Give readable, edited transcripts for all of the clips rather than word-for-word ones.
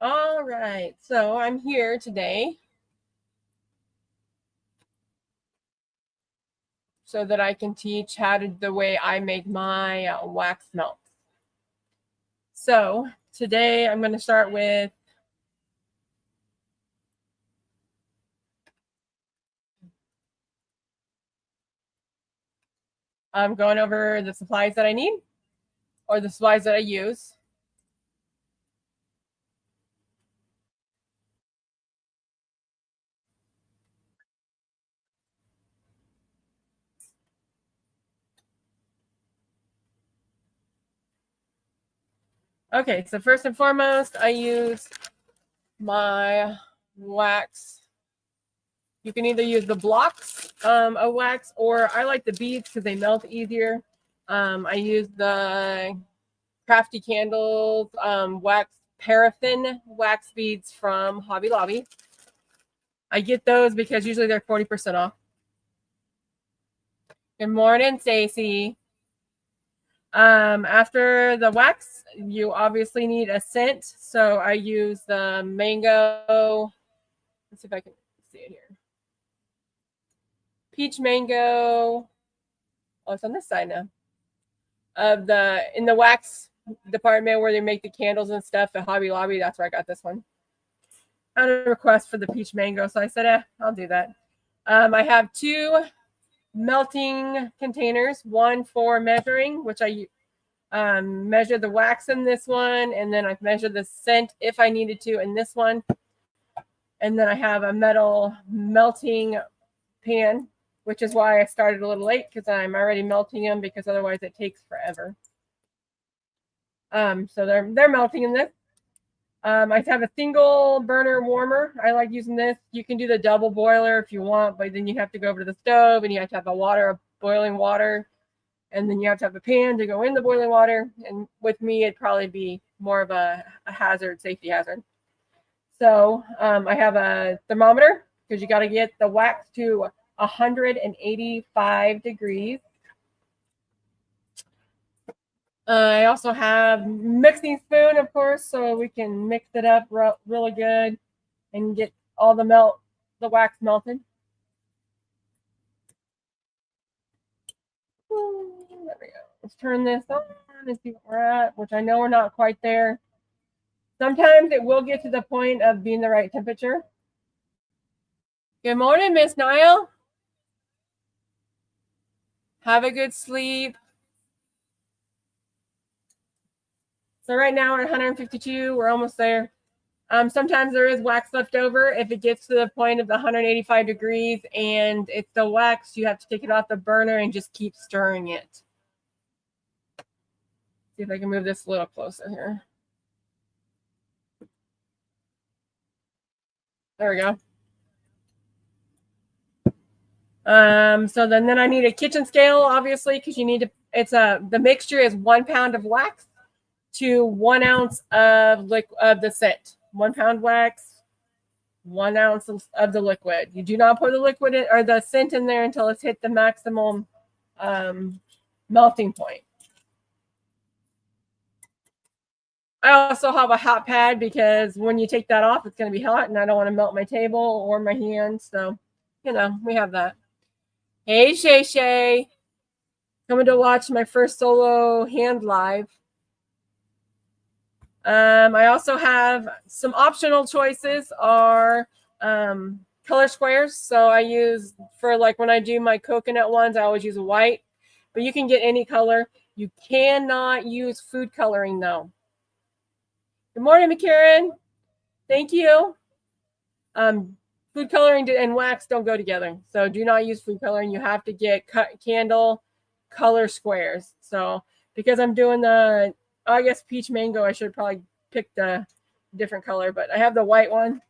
All right, so I'm here today so that I can teach the way I make my wax melt. So today I'm going to start with I'm going over the supplies that I need or the supplies that I use. Okay, so first and foremost, I use my wax. You can either use the blocks of wax, or I like the beads because they melt easier. I use the Crafty Candles wax paraffin wax beads from Hobby Lobby. I get those because usually they're 40% off. Good morning, Stacy. After the wax, you obviously need a scent. So I use the mango. Let's see if I can see it here. Peach mango. Oh, it's on this side now. In the wax department where they make the candles and stuff at Hobby Lobby, that's where I got this one. I had a request for the peach mango, so I said, I'll do that. I have 2 melting containers, one for measuring, which I measure the wax in this one, and then I've measured the scent if I needed to in this one. And then I have a metal melting pan, which is why I started a little late because I'm already melting them because otherwise it takes forever. So they're melting in this. I have a single burner warmer. I like using this. You can do the double boiler if you want, but then you have to go over to the stove and you have to have boiling water, and then you have to have a pan to go in the boiling water. And with me, it'd probably be more of a safety hazard. So I have a thermometer because you got to get the wax to 185 degrees. I also have mixing spoon, of course, so we can mix it up really good and get all the wax melted. There we go. Let's turn this on and see what we're at, which I know we're not quite there. Sometimes it will get to the point of being the right temperature. Good morning, Miss Niall. Have a good sleep. So right now we're at 152. We're almost there. Sometimes there is wax left over. If it gets to the point of the 185 degrees and it's the wax, you have to take it off the burner and just keep stirring it. See if I can move this a little closer here. There we go. So then I need a kitchen scale, obviously, because you need to. The mixture is 1 pound of wax to 1 ounce of the scent. 1 pound wax, 1 ounce of the liquid. You do not pour the liquid in, or the scent in there until it's hit the maximum melting point. I also have a hot pad because when you take that off, it's going to be hot, and I don't want to melt my table or my hands. So, we have that. Hey, Shay Shay. Coming to watch my first solo hand live. I also have some optional choices are color squares. So I use for like when I do my coconut ones, I always use white, but you can get any color. You cannot use food coloring though. Good morning, McKaren. Thank you. Food coloring and wax don't go together. So do not use food coloring. You have to get candle color squares. So because I'm doing I guess peach mango, I should probably pick the different color, but I have the white one.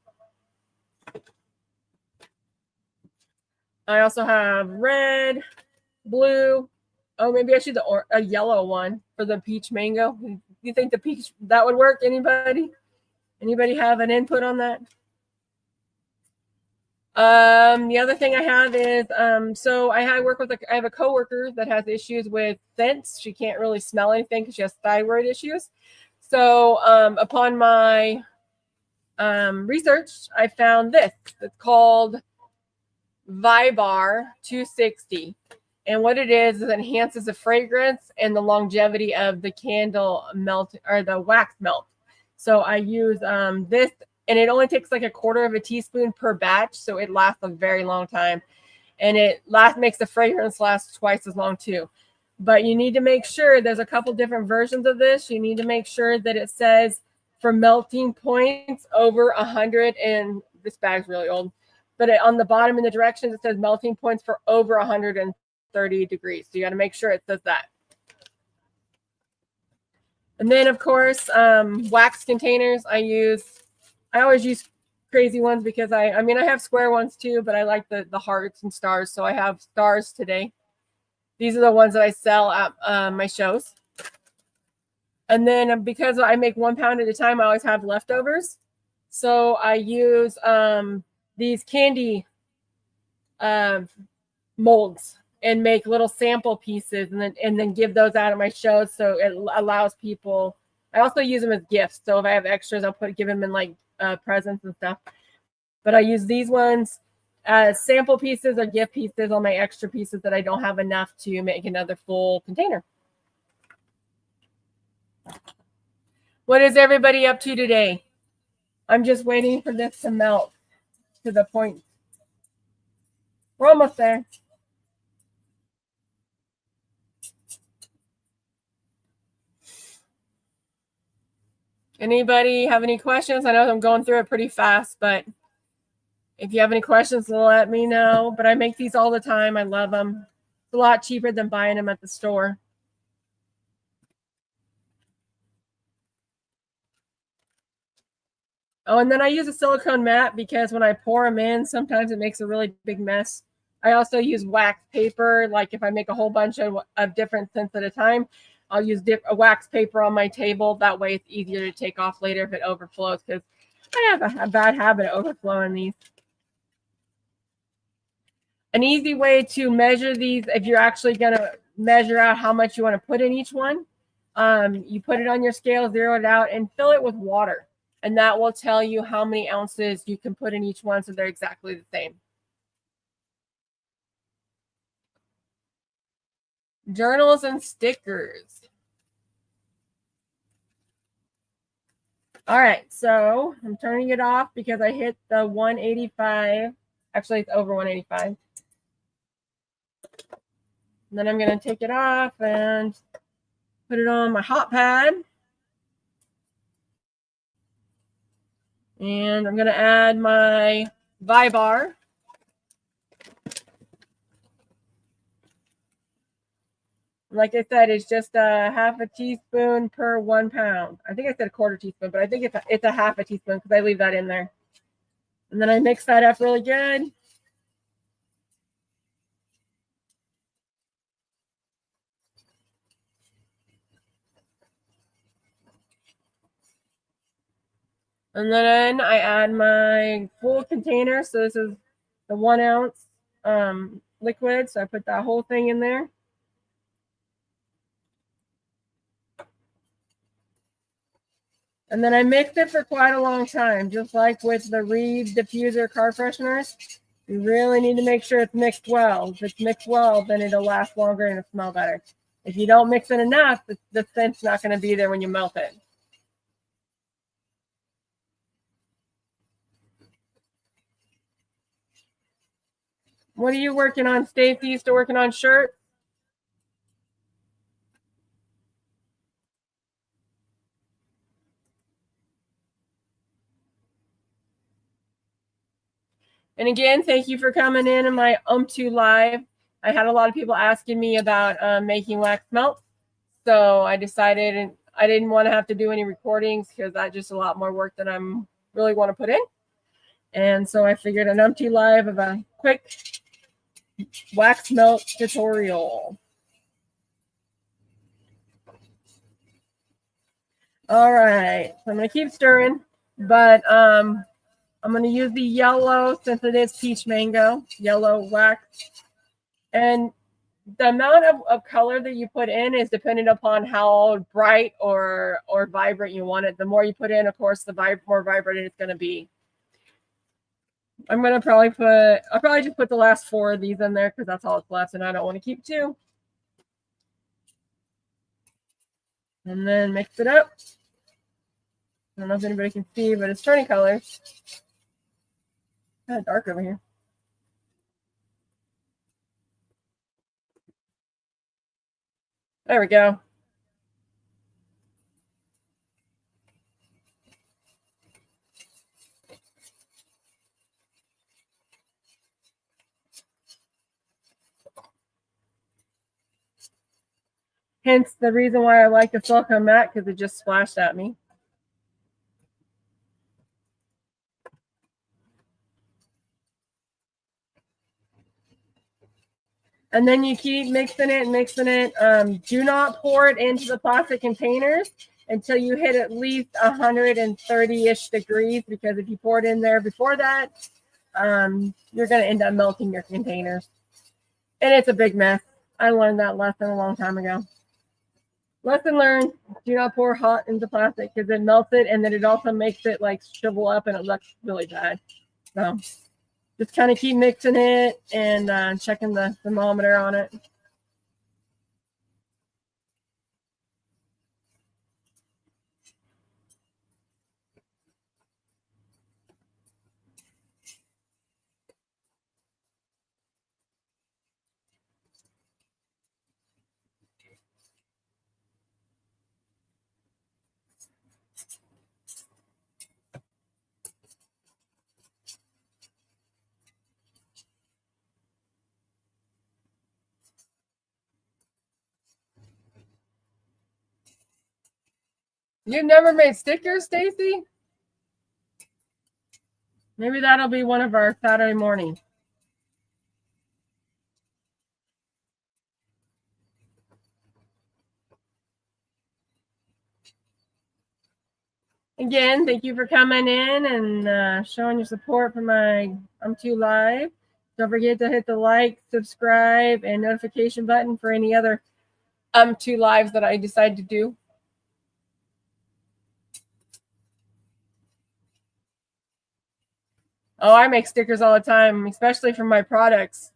I also have red, blue. Oh, maybe I should a yellow one for the peach mango. You think the peach that would work? Anybody have an input on that? The other thing I have is so I have a coworker that has issues with scents. She can't really smell anything because she has thyroid issues. So upon my research, I found this. It's called Vybar 260. And what it is it enhances the fragrance and the longevity of the candle melt or the wax melt. So I use this, and it only takes like 1/4 of a teaspoon per batch. So it lasts a very long time. And it makes the fragrance last twice as long too. But you need to make sure there's a couple different versions of this. You need to make sure that it says for melting points over 100, and this bag's really old, but on the bottom in the directions it says melting points for over 130 degrees. So you got to make sure it says that. And then of course, wax containers. I always use crazy ones because I mean I have square ones too, but I like the hearts and stars. So I have stars today. These are the ones that I sell at my shows. And then because I make 1 pound at a time, I always have leftovers. So I use these candy molds and make little sample pieces and then give those out at my shows. So it allows people. I also use them as gifts. So if I have extras, I'll give them in like presents and stuff. But I use these ones as sample pieces or gift pieces on my extra pieces that I don't have enough to make another full container. What is everybody up to today? I'm just waiting for this to melt to the point. We're almost there. Anybody have any questions? I know I'm going through it pretty fast, but if you have any questions, let me know. But I make these all the time. I love them. It's a lot cheaper than buying them at the store. Oh, and then I use a silicone mat because when I pour them in, sometimes it makes a really big mess. I also use wax paper. Like if I make a whole bunch of different scents at a time, I'll use a wax paper on my table. That way it's easier to take off later if it overflows, because I have a bad habit of overflowing these. An easy way to measure these, if you're actually going to measure out how much you want to put in each one, you put it on your scale, zero it out, and fill it with water. And that will tell you how many ounces you can put in each one, so they're exactly the same. Journals and stickers. All right, so I'm turning it off because I hit the 185. Actually, it's over 185. And then I'm going to take it off and put it on my hot pad. And I'm going to add my Vybar. Like I said, it's just a half a teaspoon per 1 pound. I think I said 1/4 teaspoon, but I think it's a half a teaspoon because I leave that in there. And then I mix that up really good. And then I add my full container. So this is the 1 ounce liquid. So I put that whole thing in there. And then I mix it for quite a long time, just like with the Reed diffuser car fresheners. You really need to make sure it's mixed well. If it's mixed well, then it'll last longer and it'll smell better. If you don't mix it enough, the scent's not going to be there when you melt it. What are you working on, Stacy? You still working on shirts? And again, thank you for coming in my Live. I had a lot of people asking me about making wax melt. So I decided I didn't want to have to do any recordings because that's just a lot more work than I'm really want to put in. And so I figured an Live of a quick wax melt tutorial. All right, so I'm going to keep stirring, but I'm going to use the yellow since it is peach mango, yellow wax. And the amount of color that you put in is dependent upon how bright or vibrant you want it. The more you put in, of course, the more vibrant it's going to be. I'm going to I'll probably just put the last 4 of these in there because that's all it's left, and I don't want to keep 2. And then mix it up. I don't know if anybody can see, but it's turning colors. Kind of dark over here. There we go. Hence the reason why I like the silicone mat, because it just splashed at me. And then you keep mixing it. Do not pour it into the plastic containers until you hit at least 130-ish degrees, because if you pour it in there before that, you're going to end up melting your containers. And it's a big mess. I learned that lesson a long time ago. Lesson learned, do not pour hot into plastic because it melts it, and then it also makes it like shrivel up and it looks really bad. So just kind of keep mixing it and checking the thermometer on it. You've never made stickers, Stacy? Maybe that'll be one of our Saturday mornings. Again, thank you for coming in and showing your support for my I'm2 Live. Don't forget to hit the like, subscribe, and notification button for any other I'm2 Lives that I decide to do. Oh, I make stickers all the time, especially for my products.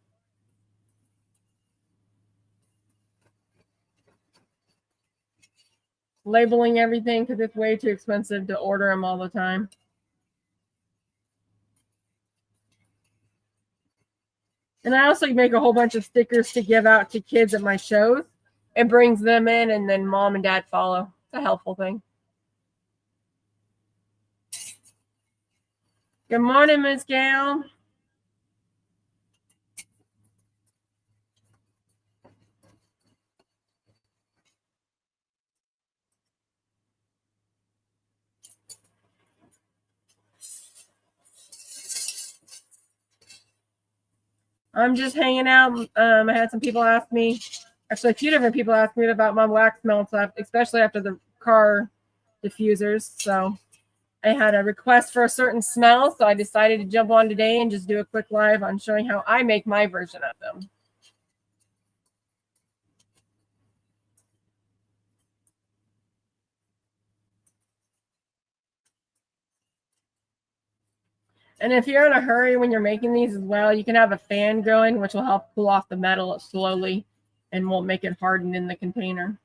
Labeling everything because it's way too expensive to order them all the time. And I also make a whole bunch of stickers to give out to kids at my shows. It brings them in, and then mom and dad follow. It's a helpful thing. Good morning, Miss Gail. I'm just hanging out. I had some people ask me, actually a few different people asked me about my wax melts, especially after the car diffusers. So I had a request for a certain smell, so I decided to jump on today and just do a quick live on showing how I make my version of them. And if you're in a hurry when you're making these as well, you can have a fan going, which will help cool off the metal slowly and won't make it harden in the container.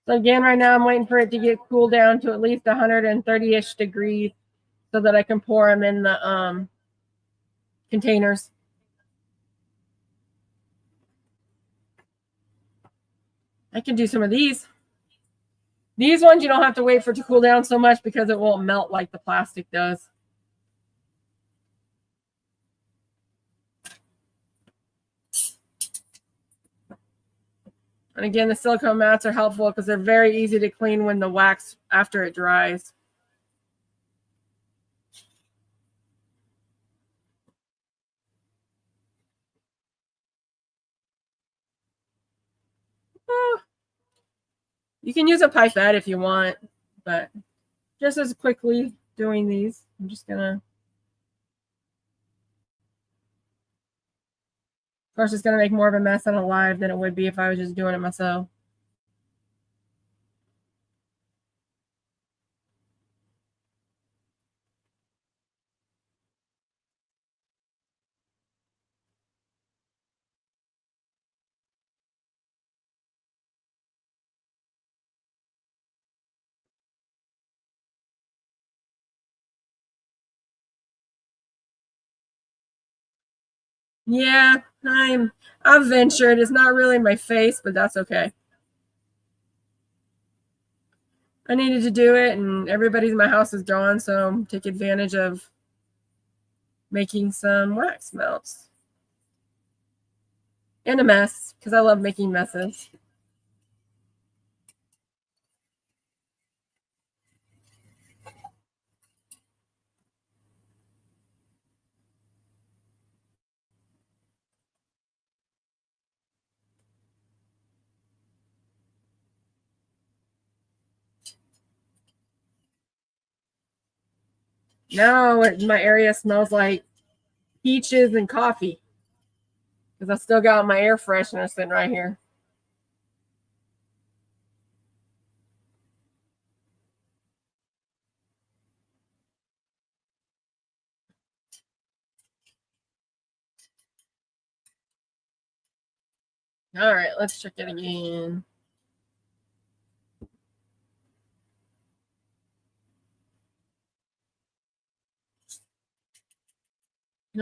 So again, right now I'm waiting for it to get cooled down to at least 130-ish degrees so that I can pour them in the containers. I can do some of these. These ones you don't have to wait for it to cool down so much because it won't melt like the plastic does. And again, the silicone mats are helpful because they're very easy to clean when the wax after it dries. You can use a pipette if you want, but just as quickly doing these, I'm just gonna. Of course, it's gonna make more of a mess on a live than it would be if I was just doing it myself. Yeah, I've ventured. It's not really my face, but that's okay. I needed to do it, and everybody in my house is gone, so take advantage of making some wax melts. And a mess, because I love making messes. Now my area smells like peaches and coffee because I still got my air freshener sitting right here. All right, let's check it again.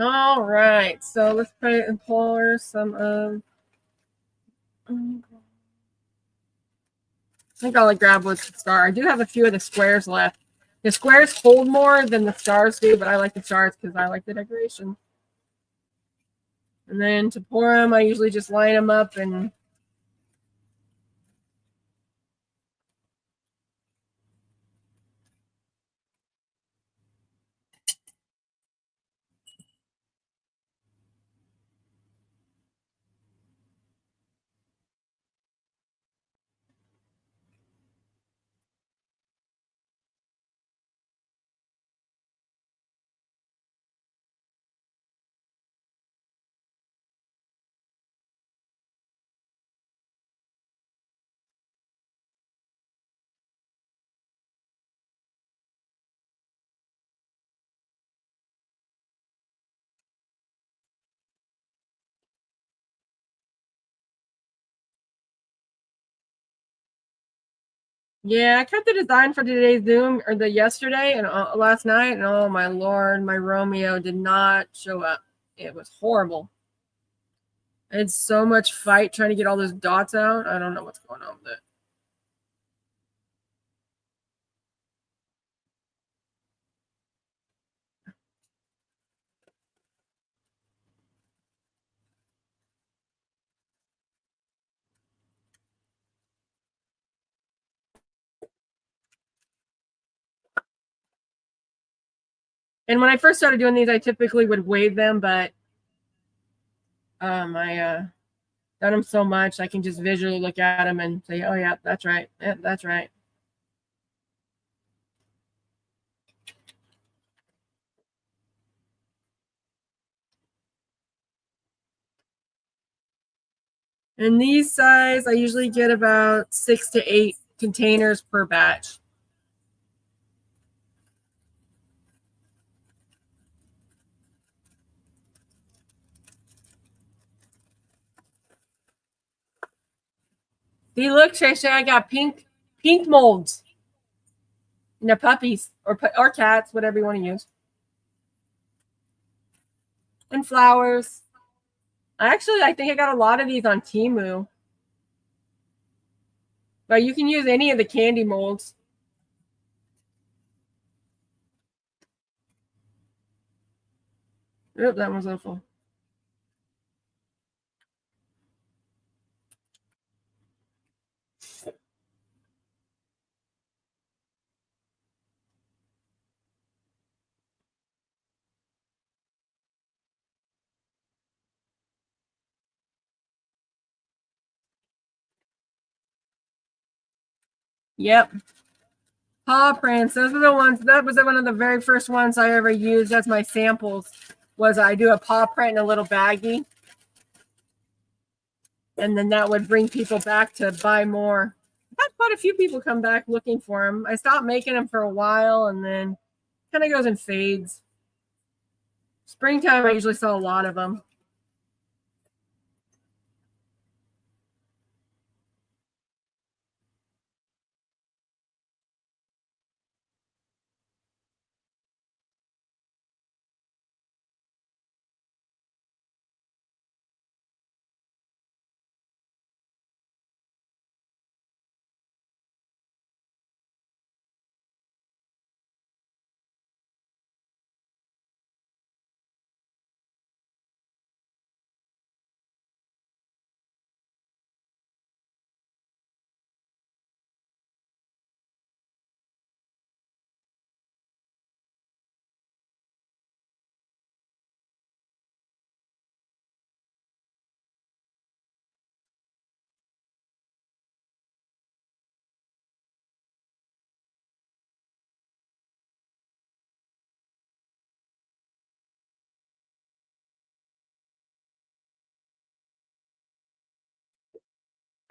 All right, so let's put it and pour some of. I think I'll grab what's the star. I do have a few of the squares left. The squares hold more than the stars do, but I like the stars because I like the decoration. And then to pour them, I usually just line them up and. Yeah, I cut the design for today's Zoom or the yesterday and last night, and oh my lord, my Romeo did not show up. It was horrible. I had so much fight trying to get all those dots out. I don't know what's going on with it. And when I first started doing these, I typically would wave them, but I done them so much I can just visually look at them and say, "Oh yeah, that's right. Yeah, that's right." And these size, I usually get about 6 to 8 containers per batch. See, look, Trisha, I got pink molds. Puppies or cats, whatever you want to use, and flowers. I think I got a lot of these on Temu, but you can use any of the candy molds. Oop, that one's awful. Yep. Paw prints. Those are the ones. That was one of the very first ones I ever used as my samples. Was I do a paw print in a little baggie, and then that would bring people back to buy more. I've had quite a few people come back looking for them. I stopped making them for a while, and then kind of goes in fades. Springtime, I usually sell a lot of them.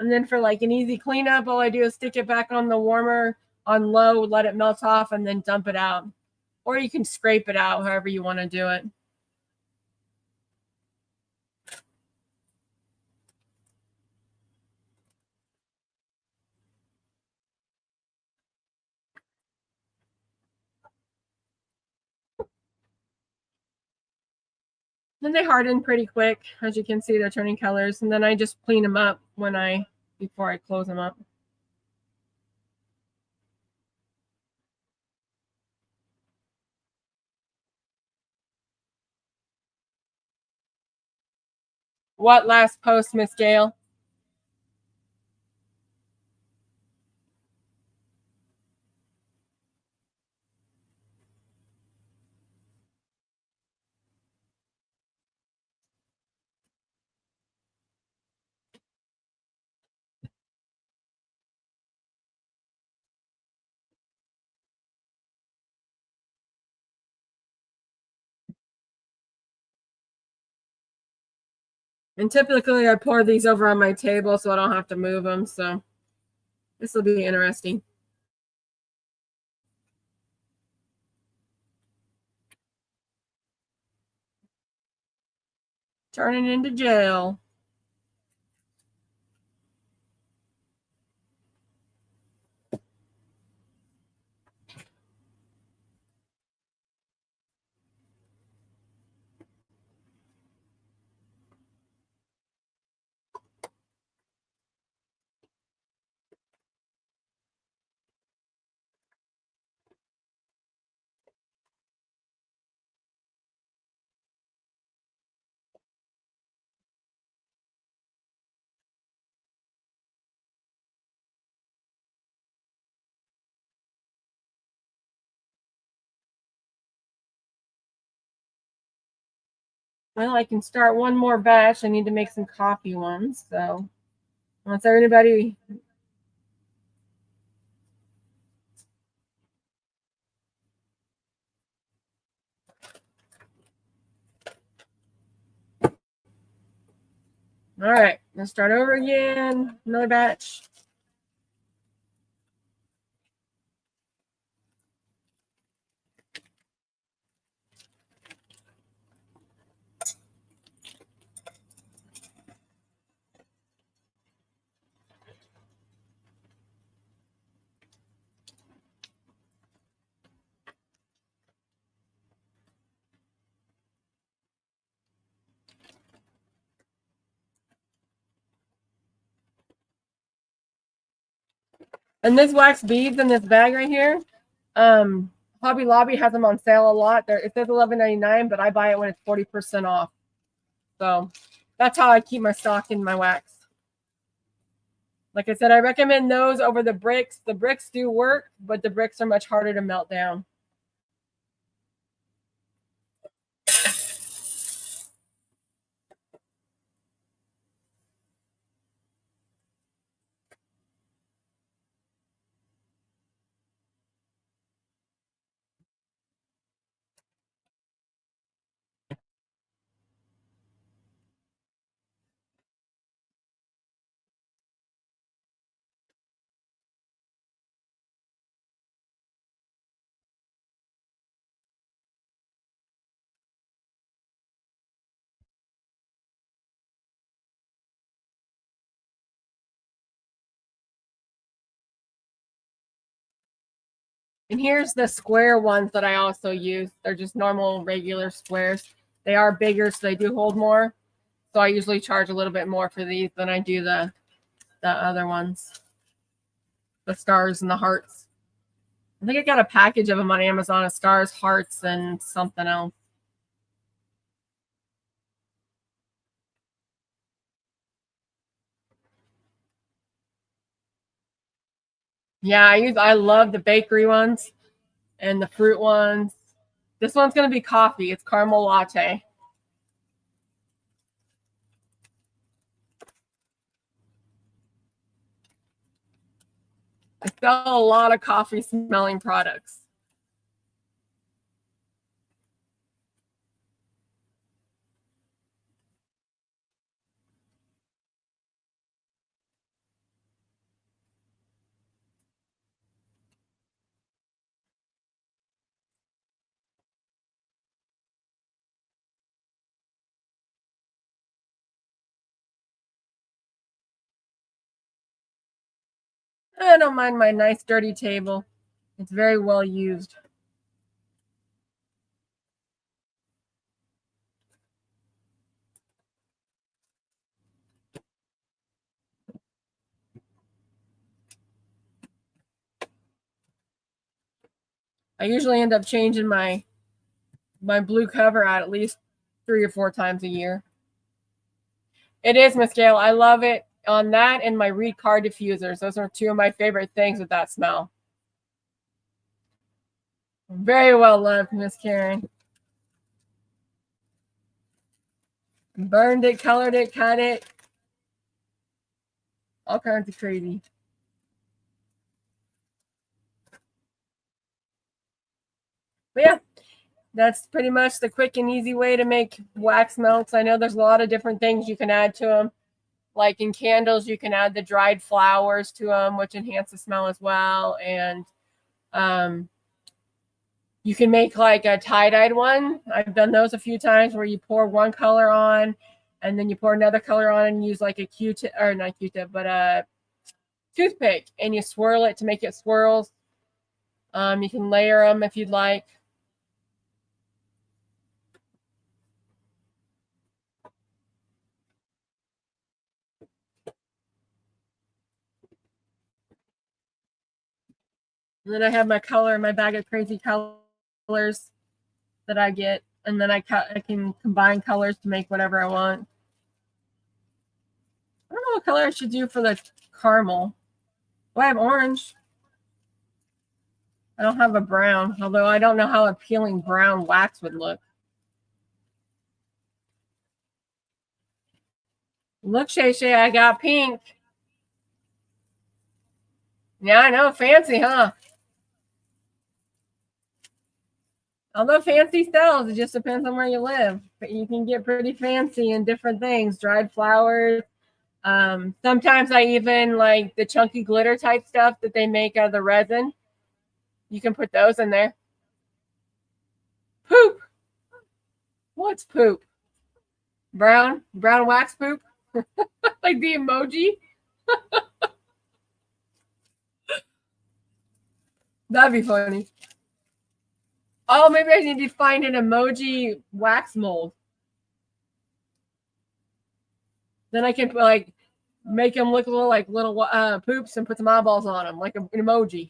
And then for like an easy cleanup, all I do is stick it back on the warmer on low, let it melt off, and then dump it out. Or you can scrape it out, however you want to do it. Then they harden pretty quick. As you can see, they're turning colors. And then I just clean them up before I close them up. What last post, Miss Gail? And typically I pour these over on my table so I don't have to move them. So this will be interesting. Turning into gel. Well, I can start one more batch. I need to make some coffee ones. So once everybody. All right, let's start over again. Another batch. And this wax beads in this bag right here, Hobby Lobby has them on sale a lot. It says $11.99, but I buy it when it's 40% off. So that's how I keep my stock in my wax. Like I said, I recommend those over the bricks. The bricks do work, but the bricks are much harder to melt down. And here's the square ones that I also use. They're just normal, regular squares. They are bigger, so they do hold more. So I usually charge a little bit more for these than I do the other ones. The stars and the hearts. I think I got a package of them on Amazon of stars, hearts, and something else. Yeah, I love the bakery ones and the fruit ones. This one's going to be coffee. It's caramel latte. I sell a lot of coffee smelling products. I don't mind my nice dirty table. It's very well used. I usually end up changing my blue cover out at least 3 or 4 times a year. It is, Miss Gail. I love it on that and my Reed car diffusers. Those are 2 of my favorite things with that smell. Very well loved, Miss Karen. Burned it, colored it, cut it. All kinds of crazy. But yeah, that's pretty much the quick and easy way to make wax melts. I know there's a lot of different things you can add to them. Like in candles, you can add the dried flowers to them, which enhance the smell as well. And you can make like a tie-dyed one. I've done those a few times where you pour one color on and then you pour another color on and use like a Q-tip, or not Q-tip, but a toothpick, and you swirl it to make it swirls. You can layer them if you'd like. And then I have my color, my bag of crazy colors that I get, and then I can combine colors to make whatever I want. I don't know what color I should do for the caramel. Oh, I have orange. I don't have a brown, although I don't know how appealing brown wax would look. Look, Shay Shay, I got pink. Yeah, I know. Fancy, huh? Although fancy sells, it just depends on where you live. But you can get pretty fancy in different things. Dried flowers. Sometimes I even like the chunky glitter type stuff that they make out of the resin. You can put those in there. Poop. What's poop? Brown wax poop? Like the emoji? That'd be funny. Oh, maybe I need to find an emoji wax mold. Then I can like make them look a little like little poops and put some eyeballs on them, like an emoji.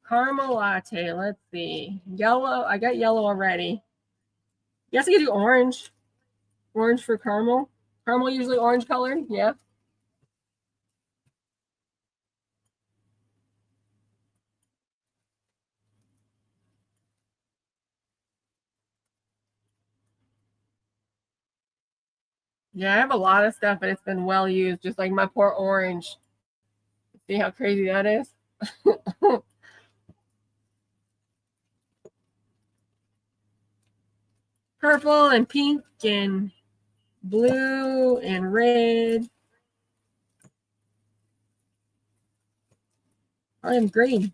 Caramel latte. Let's see. Yellow. I got yellow already. Yes, I could do orange. Orange for caramel. Caramel usually orange colored. Yeah. Yeah, I have a lot of stuff, but it's been well used. Just like my poor orange. See how crazy that is? Purple and pink and blue and red. I am green.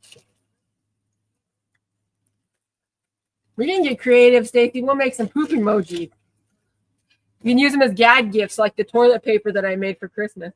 We can get creative, Stacy. We'll make some poop emojis. You can use them as gag gifts, like the toilet paper that I made for Christmas.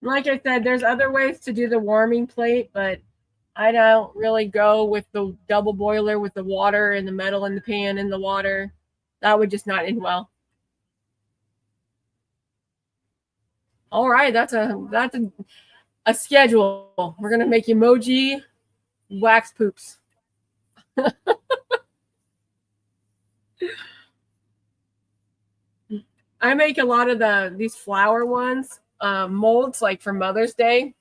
Like I said, there's other ways to do the warming plate, but I don't really go with the double boiler with the water and the metal in the pan and the water. That would just not end well. All right, that's a schedule. We're gonna make emoji wax poops. I make a lot of these flower ones, molds like for Mother's Day.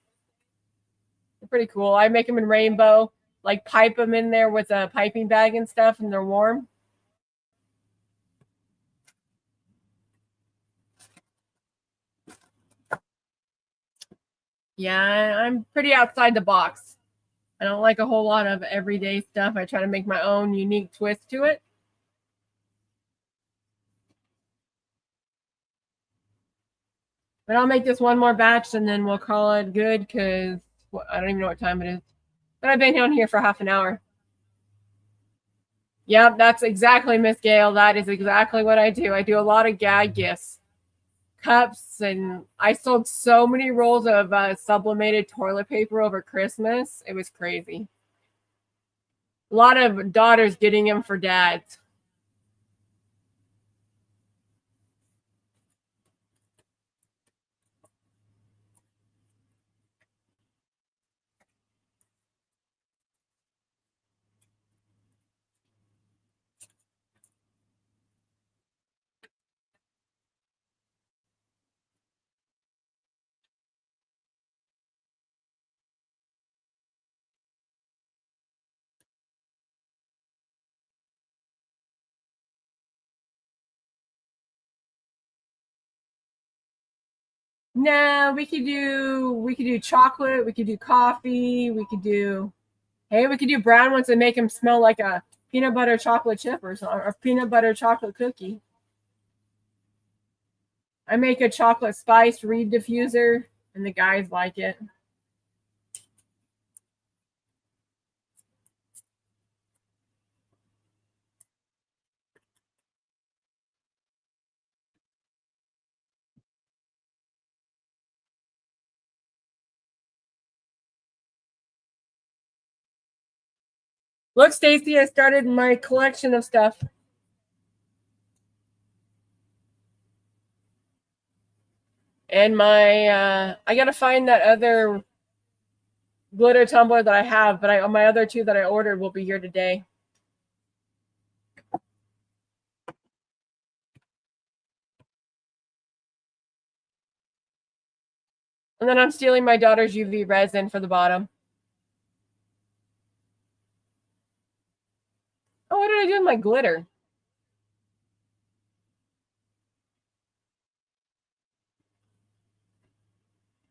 They're pretty cool. I make them in rainbow, like pipe them in there with a piping bag and stuff, and they're warm. Yeah, I'm pretty outside the box. I don't like a whole lot of everyday stuff. I try to make my own unique twist to it. But I'll make this one more batch and then we'll call it good because I don't even know what time it is. But I've been down here for half an hour. Yep, that's exactly, Miss Gail. That is exactly what I do. I do a lot of gag gifts, cups, and I sold so many rolls of sublimated toilet paper over Christmas. It was crazy. A lot of daughters getting them for dads. No, we could do chocolate, we could do coffee, we could do brown ones and make them smell like a peanut butter chocolate chip or something, or peanut butter chocolate cookie. I make a chocolate spice reed diffuser and the guys like it. Look, Stacy, I started my collection of stuff. And I gotta find that other glitter tumbler that I have, but my other two that I ordered will be here today. And then I'm stealing my daughter's UV resin for the bottom. Oh, what did I do with my glitter?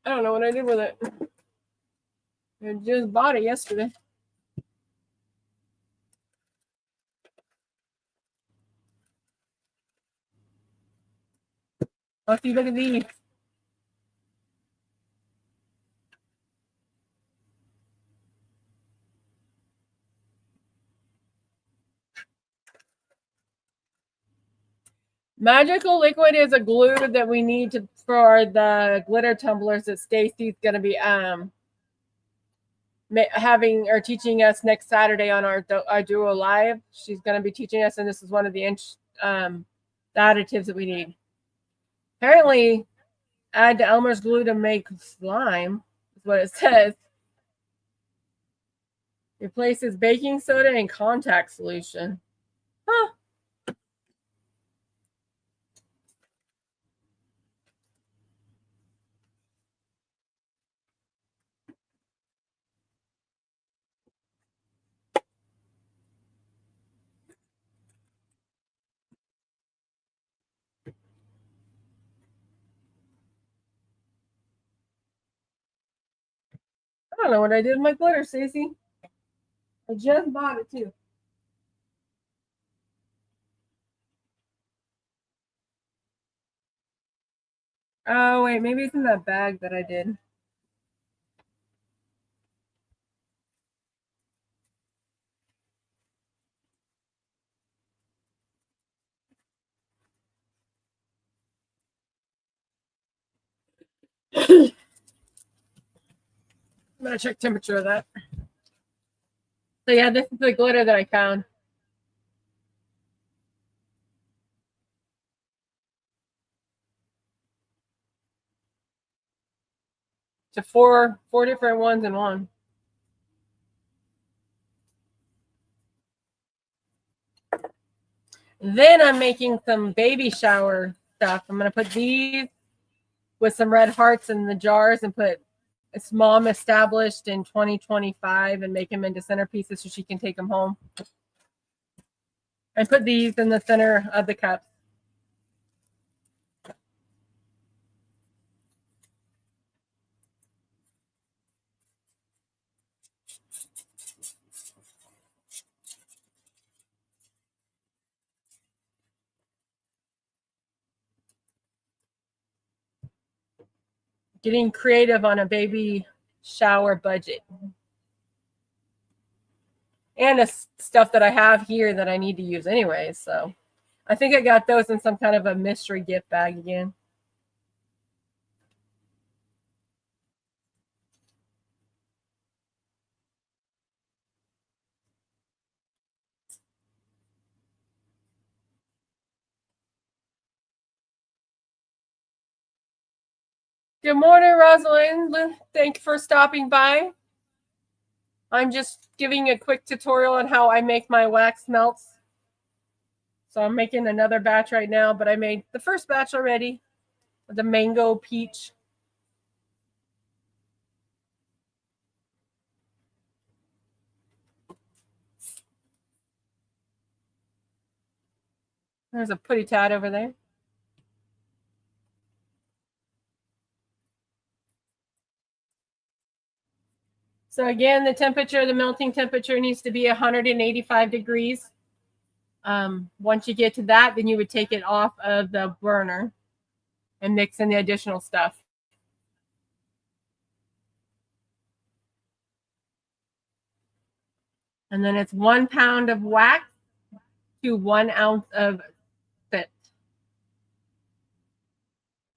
I don't know what I did with it. I just bought it yesterday. Oh, see, look at these. Magical liquid is a glue that we need for the glitter tumblers that Stacy's going to be having or teaching us next Saturday on our Duo Live. She's going to be teaching us, and this is one of the additives that we need. Apparently, add to Elmer's glue to make slime, is what it says. Replaces baking soda and contact solution. Huh. I don't know what I did with my glitter, Stacey. I just bought it too. Oh, wait, maybe it's in that bag that I did. I'm going to check temperature of that. So yeah, this is the glitter that I found. To four different ones in one. Then I'm making some baby shower stuff. I'm going to put these with some red hearts in the jars and put it's mom established in 2025 and make them into centerpieces so she can take them home. I put these in the center of the cups. Getting creative on a baby shower budget. And the stuff that I have here that I need to use anyway. So I think I got those in some kind of a mystery gift bag again. Good morning, Rosalind. Thank you for stopping by. I'm just giving a quick tutorial on how I make my wax melts. So I'm making another batch right now, but I made the first batch already, the mango peach. There's a pretty tad over there. So again, the melting temperature needs to be 185 degrees. Once you get to that, then you would take it off of the burner and mix in the additional stuff. And then it's 1 pound of wax to 1 ounce of soot.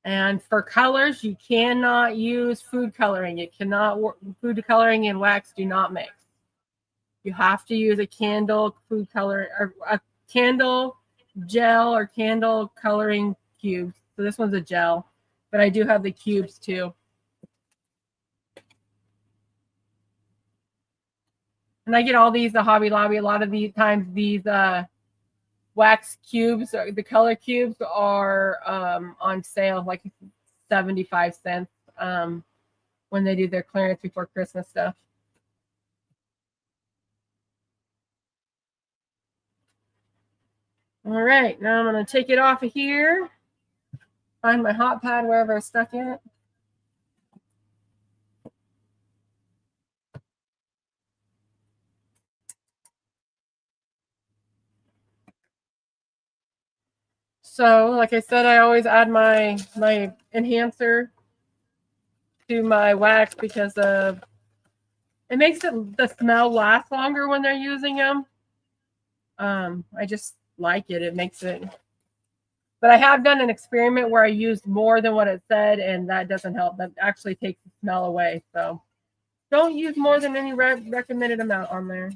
And for colors, you cannot use food coloring. You cannot food coloring and wax do not mix. You have to use a candle food color or a candle gel or candle coloring cubes. So this one's a gel, but I do have the cubes too. And I get all these at Hobby Lobby. A lot of these times these wax cubes, or the color cubes, are on sale, like 75 cents when they do their clearance before Christmas stuff. All right, now I'm going to take it off of here. Find my hot pad wherever I stuck it. So, like I said, I always add my enhancer to my wax because of it makes the smell last longer when they're using them. I just like it. It makes it. But I have done an experiment where I used more than what it said, and that doesn't help. That actually takes the smell away. So don't use more than any recommended amount on there.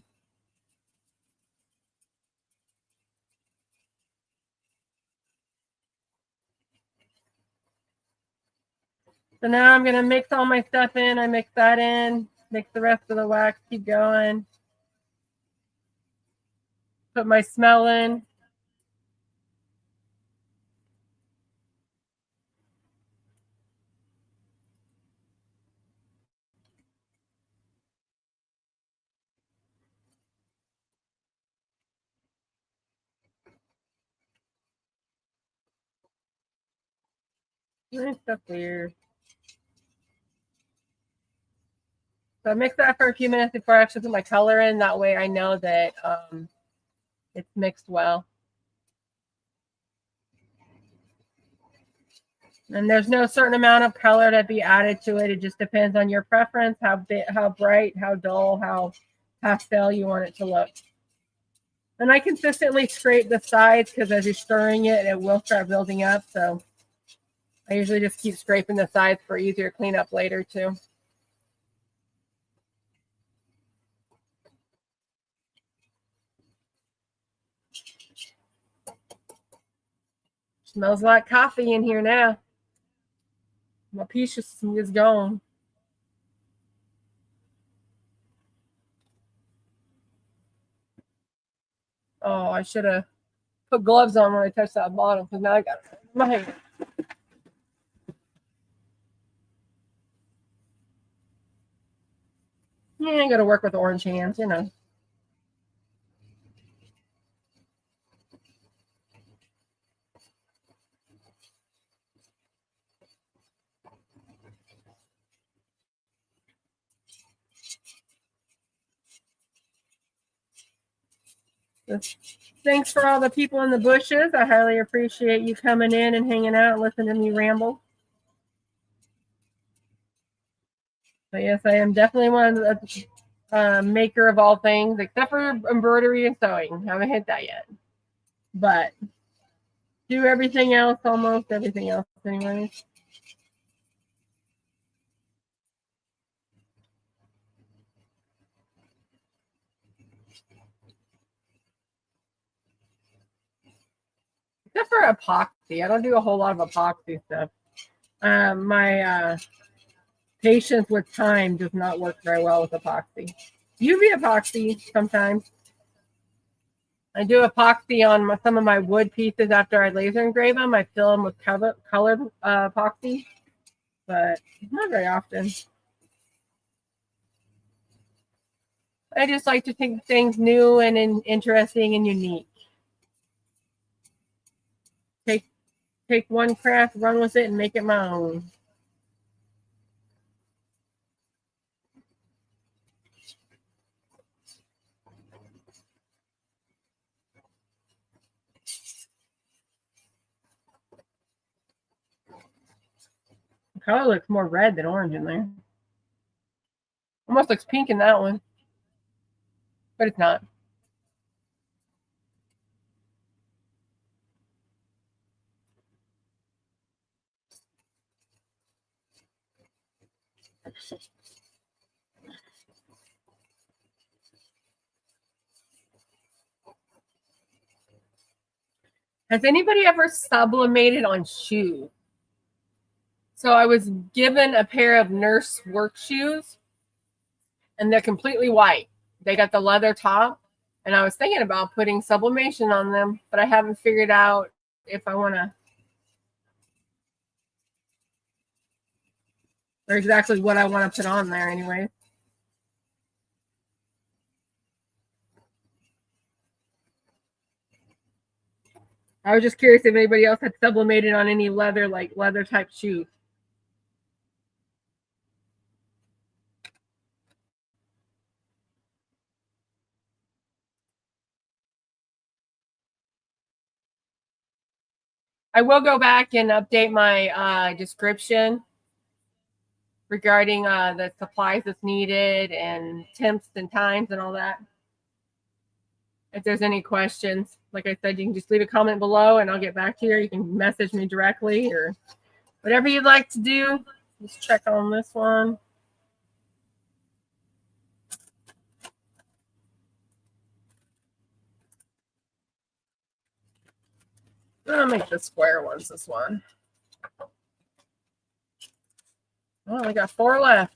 So now I'm going to mix all my stuff in. I mix that in, mix the rest of the wax, keep going. Put my smell in. Nice stuff here. So I mix that for a few minutes before I actually put my color in. That way I know that it's mixed well. And there's no certain amount of color to be added to it. It just depends on your preference, how bright, how dull, how pastel you want it to look. And I consistently scrape the sides because as you're stirring it, it will start building up. So I usually just keep scraping the sides for easier cleanup later too. Smells like coffee in here now. My piece is gone. Oh, I should have put gloves on when I touched that bottle because now I got it in my hand. Yeah, I got to work with orange hands, you know. Thanks for all the people in the bushes. I highly appreciate you coming in and hanging out and listening to me ramble. But yes, I am definitely one of the maker of all things, except for embroidery and sewing. I haven't hit that yet. But do everything else, almost everything else anyways. Except for epoxy. I don't do a whole lot of epoxy stuff. My patience with time does not work very well with epoxy. UV epoxy sometimes. I do epoxy on some of my wood pieces after I laser engrave them. I fill them with colored epoxy, but not very often. I just like to think things new and interesting and unique. Take one craft, run with it, and make it my own. The color looks more red than orange in there. Almost looks pink in that one, but it's not. Has anybody ever sublimated on shoes? So I was given a pair of nurse work shoes, and they're completely white. They got the leather top, and I was thinking about putting sublimation on them, but I haven't figured out if I want to, or exactly what I want to put on there anyway. I was just curious if anybody else had sublimated on any leather, like leather type shoes. I will go back and update my description regarding the supplies that's needed and temps and times and all that. If there's any questions, like I said, you can just leave a comment below and I'll get back to you. You can message me directly or whatever you'd like to do. Just check on this one. I'll make the square ones this one. Well, we got 4 left.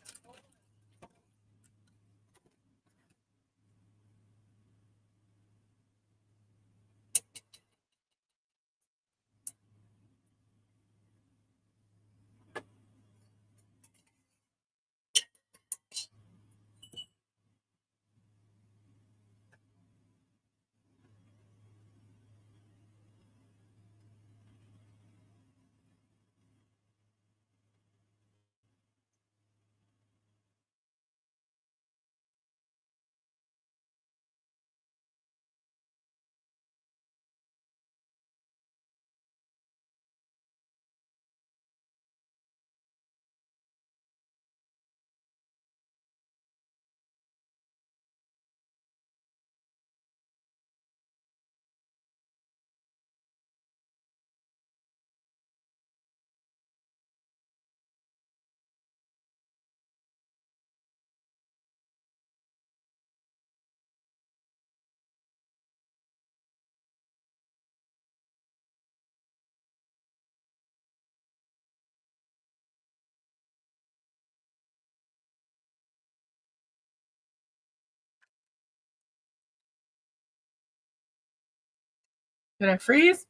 Did I freeze?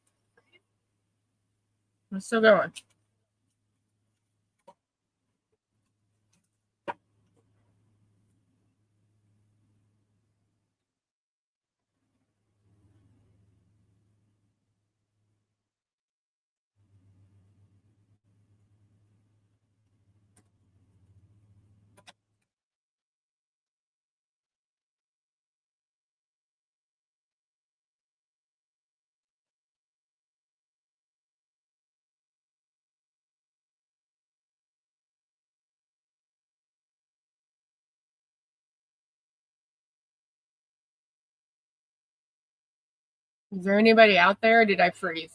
I'm still going. Is there anybody out there, or did I freeze?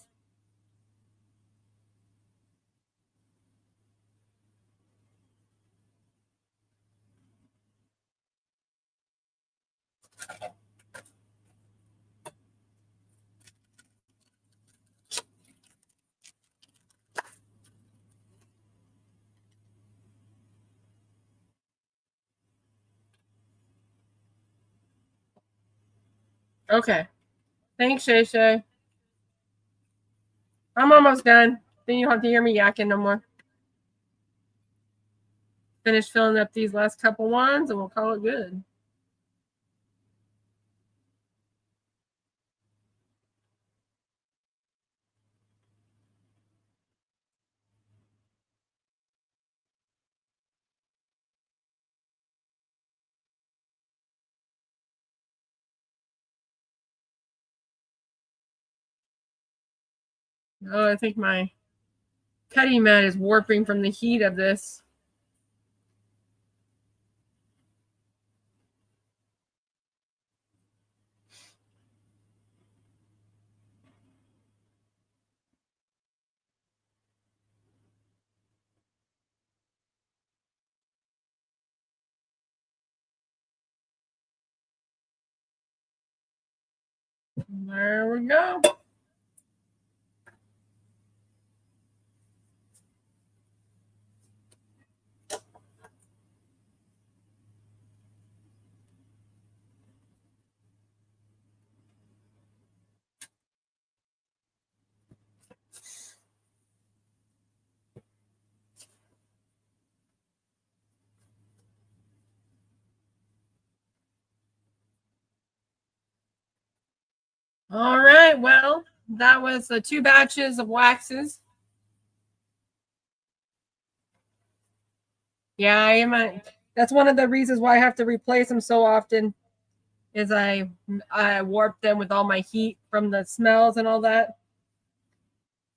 Okay. Thanks, Shay Shay. I'm almost done. Then you don't have to hear me yakking no more. Finish filling up these last couple ones and we'll call it good. Oh, I think my cutting mat is warping from the heat of this. There we go. All right. Well, that was the 2 batches of waxes. Yeah, I am. That's one of the reasons why I have to replace them so often. Is I warped them with all my heat from the smells and all that.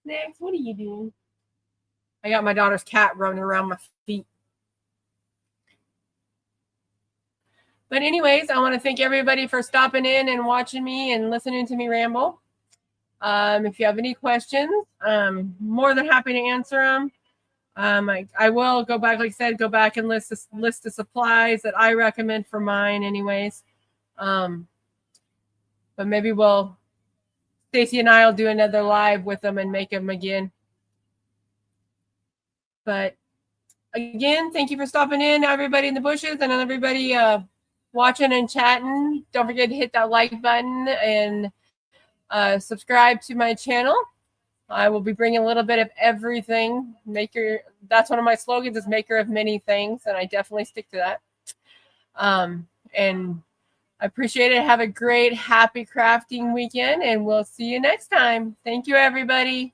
Next, what are you doing? I got my daughter's cat running around my feet. But anyways, I want to thank everybody for stopping in and watching me and listening to me ramble. If you have any questions, I'm more than happy to answer them. I will go back, like I said, go back and list the supplies that I recommend for mine anyways. But maybe Stacy and I will do another live with them and make them again. But again, thank you for stopping in, everybody in the bushes and everybody watching and chatting. Don't forget to hit that like button and subscribe to my channel. I will be bringing a little bit of everything. That's one of my slogans is maker of many things, and I definitely stick to that. And I appreciate it. Have a great, happy crafting weekend, and we'll see you next time. Thank you, everybody.